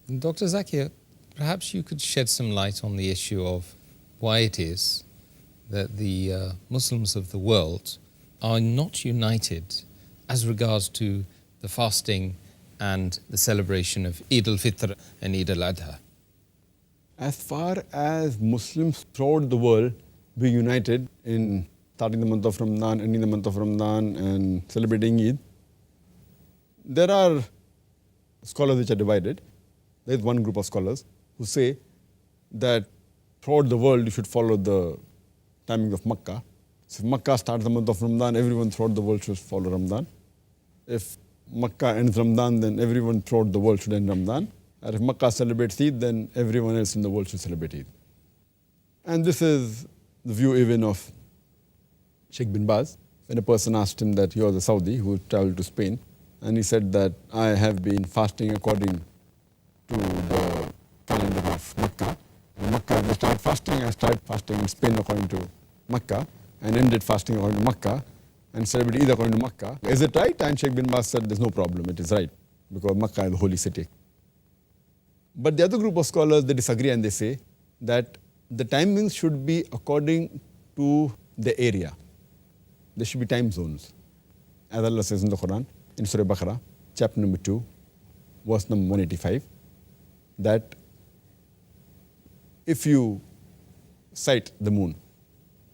Dr. Zakir, perhaps you could shed some light on the issue of why it is that the Muslims of the world are not united as regards to the fasting and the celebration of Eid al-Fitr and Eid al-Adha. As far as Muslims throughout the world be united in starting the month of Ramadan, ending the month of Ramadan and celebrating Eid, there are scholars which are divided. There is one group of scholars who say that throughout the world you should follow the timing of Makkah. So if Makkah starts the month of Ramadan, everyone throughout the world should follow Ramadan. If Makkah ends Ramadan, then everyone throughout the world should end Ramadan. And if Makkah celebrates Eid, then everyone else in the world should celebrate Eid. And this is the view even of Sheikh bin Baz. When a person asked him that he was a Saudi who traveled to Spain, and he said that I have been fasting according to the calendar of Makkah. In Makkah, they start fasting, I started fasting in Spain according to Makkah, and ended fasting according to Makkah, and celebrated Eid according to Makkah. Is it right? And Sheikh bin Baz said there's no problem, it is right, because Makkah is the holy city. But the other group of scholars, they disagree and they say that the timings should be according to the area. There should be time zones. As Allah says in the Quran, in Surah Baqarah, chapter number 2, verse number 185, that if you sight the moon,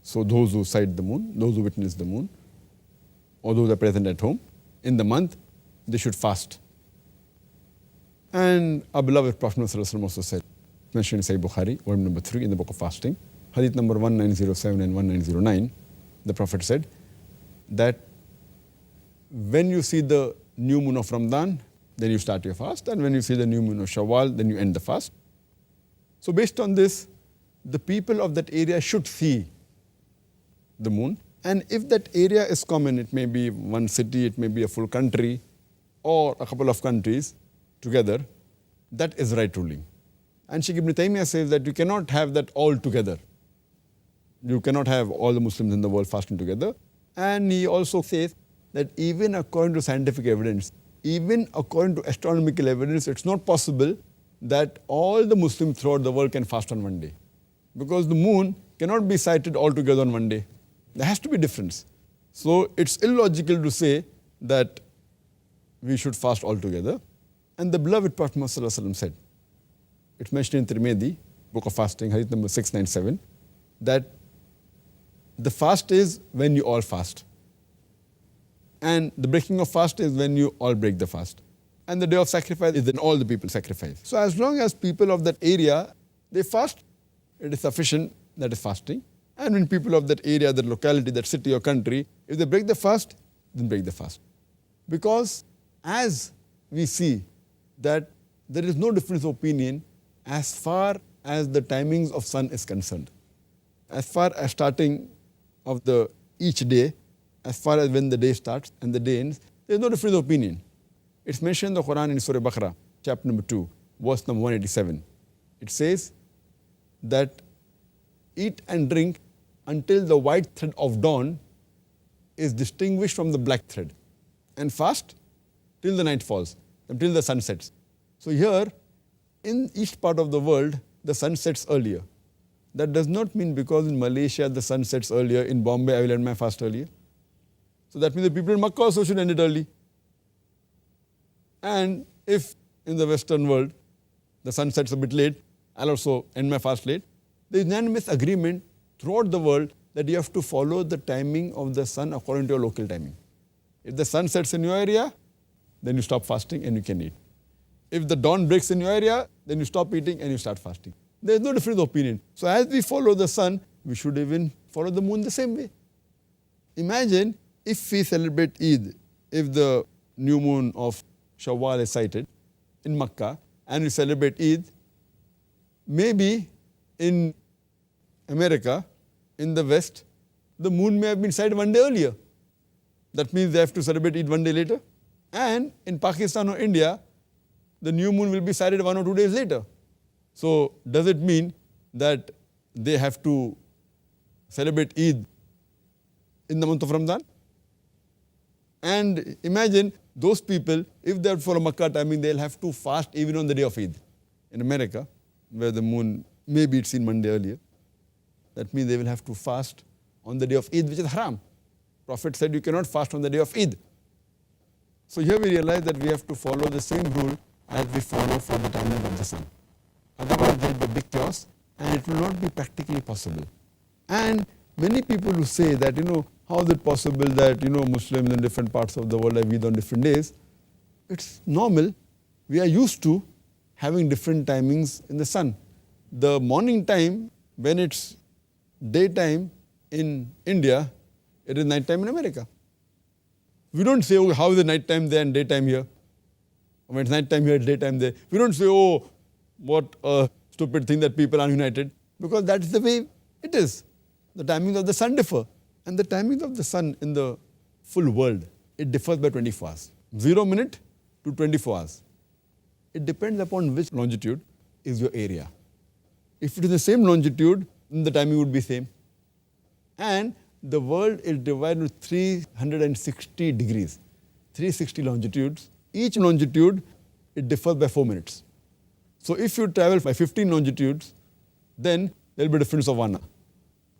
so those who sight the moon, those who witness the moon, or those who are present at home, in the month, they should fast. And our beloved Prophet also said, mentioned in Sahih Bukhari, volume number 3 in the book of fasting, hadith number 1907 and 1909, the Prophet said that when you see the new moon of Ramadan, then you start your fast, and when you see the new moon of Shawwal, then you end the fast. So based on this, the people of that area should see the moon, and if that area is common, it may be one city, it may be a full country, or a couple of countries together, that is right ruling. And Sheikh Ibn Taymiyyah says that you cannot have that all together. You cannot have all the Muslims in the world fasting together. And he also says that even according to scientific evidence, even according to astronomical evidence, it's not possible that all the Muslims throughout the world can fast on one day. Because the moon cannot be sighted all together on one day. There has to be difference. So it's illogical to say that we should fast all together. And the beloved Prophet Muhammad said, it's mentioned in Tirmidhi, book of fasting, hadith number 697, that the fast is when you all fast. And the breaking of fast is when you all break the fast. And the day of sacrifice is when all the people sacrifice. So as long as people of that area, they fast, it is sufficient, that is fasting. And when people of that area, that locality, that city or country, if they break the fast, then break the fast. Because as we see that there is no difference of opinion as far as the timings of sun is concerned. As far as starting of the each day, as far as when the day starts and the day ends, there is no difference of opinion. It's mentioned in the Quran in Surah Baqarah, chapter number 2, verse number 187. It says that eat and drink until the white thread of dawn is distinguished from the black thread, and fast till the night falls, until the sun sets. So here, in each part of the world, the sun sets earlier. That does not mean because in Malaysia the sun sets earlier, in Bombay I will end my fast earlier. So that means the people in Makkah also should end it early. And if in the Western world the sun sets a bit late, I'll also end my fast late. There is unanimous agreement throughout the world that you have to follow the timing of the sun according to your local timing. If the sun sets in your area, then you stop fasting and you can eat. If the dawn breaks in your area, then you stop eating and you start fasting. There is no difference of opinion. So as we follow the sun, we should even follow the moon the same way. Imagine if we celebrate Eid, if the new moon of Shawwal is sighted in Makkah, and we celebrate Eid, maybe in America, in the West, the moon may have been sighted one day earlier. That means they have to celebrate Eid one day later. And in Pakistan or India, the new moon will be sighted 1 or 2 days later. So does it mean that they have to celebrate Eid in the month of Ramadan? And imagine those people, if they follow Makkah timing, they'll have to fast even on the day of Eid. in America, where the moon, maybe it's seen Monday earlier. That means they will have to fast on the day of Eid, which is haram. Prophet said you cannot fast on the day of Eid. So here we realize that we have to follow the same rule as we follow for the timing of the sun. Otherwise there will be a big chaos and it will not be practically possible. And many people who say that, how is it possible that, Muslims in different parts of the world have Eid on different days? It's normal. We are used to having different timings in the sun. The morning time, when it's daytime in India, it is night time in America. We don't say, oh, how is the night time there and daytime here? When it's night time here, it's daytime there. We don't say, oh, what a stupid thing that people are united. Because that's the way it is. The timings of the sun differ. And the timings of the sun in the full world, it differs by 24 hours. 0 minute to 24 hours. It depends upon which longitude is your area. If it is the same longitude, then the timing would be same. And the world is divided into 360 degrees, 360 longitudes. Each longitude, it differs by 4 minutes. So if you travel by 15 longitudes, then there will be a difference of 1 hour.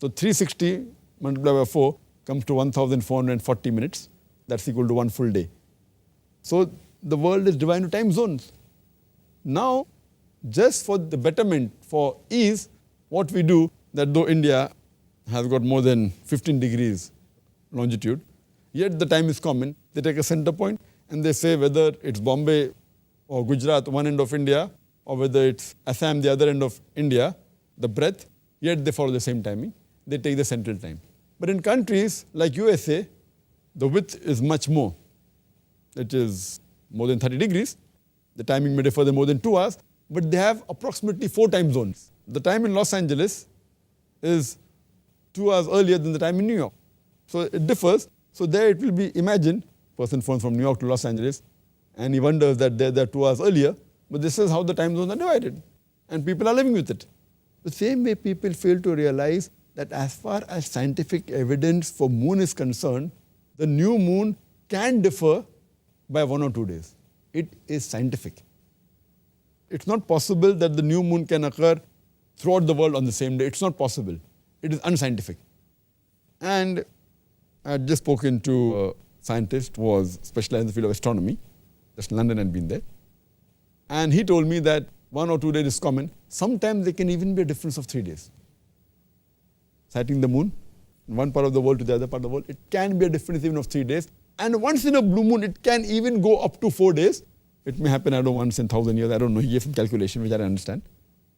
So 360 multiplied by 4 comes to 1,440 minutes. That's equal to 1 full day. So the world is divided into time zones. Now, just for the betterment, for ease, what we do, that though India has got more than 15 degrees longitude, yet the time is common. They take a center point and they say whether it's Bombay or Gujarat, one end of India, or whether it's Assam, the other end of India, the breadth, yet they follow the same timing. They take the central time. But in countries like USA, the width is much more. It is more than 30 degrees. The timing may differ more than 2 hours, but they have approximately 4 time zones. The time in Los Angeles is 2 hours earlier than the time in New York. So it differs. So there it will be, imagine, person phones from New York to Los Angeles, and he wonders that they're 2 hours earlier, but this is how the time zones are divided. And people are living with it. The same way people fail to realize that as far as scientific evidence for moon is concerned, the new moon can differ by 1 or 2 days. It is scientific. It's not possible that the new moon can occur throughout the world on the same day. It's not possible. It is unscientific. And I had just spoken to a scientist who was specialized in the field of astronomy. Just London had been there. And he told me that 1 or 2 days is common. Sometimes there can even be a difference of 3 days. Sighting the moon, in one part of the world to the other part of the world, it can be a difference even of 3 days. And once in a blue moon, it can even go up to 4 days. It may happen, once in 1,000 years. I don't know. He gave some calculation, which I don't understand.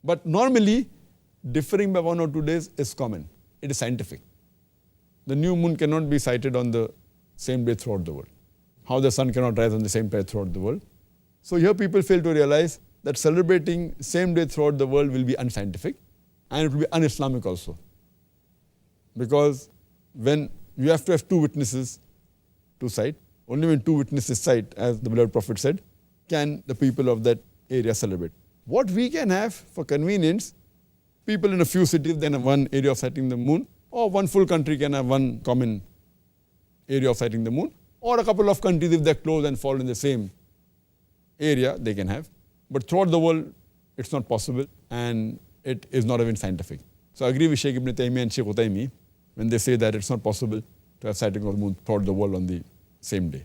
But normally, differing by 1 or 2 days is common. It is scientific. The new moon cannot be sighted on the same day throughout the world. How the sun cannot rise on the same day throughout the world. So here people fail to realize that celebrating same day throughout the world will be unscientific and it will be un-Islamic also. Because when you have to have 2 witnesses to sight, only when 2 witnesses sight, as the beloved Prophet said, can the people of that area celebrate. What we can have for convenience, people in a few cities then have one area of sighting the moon, or one full country can have one common area of sighting the moon, or a couple of countries, if they're close and fall in the same area, they can have. But throughout the world, it's not possible and it is not even scientific. So I agree with Sheikh Ibn Taymiyyah and Sheikh Utaymi when they say that it's not possible to have sighting of the moon throughout the world on the same day.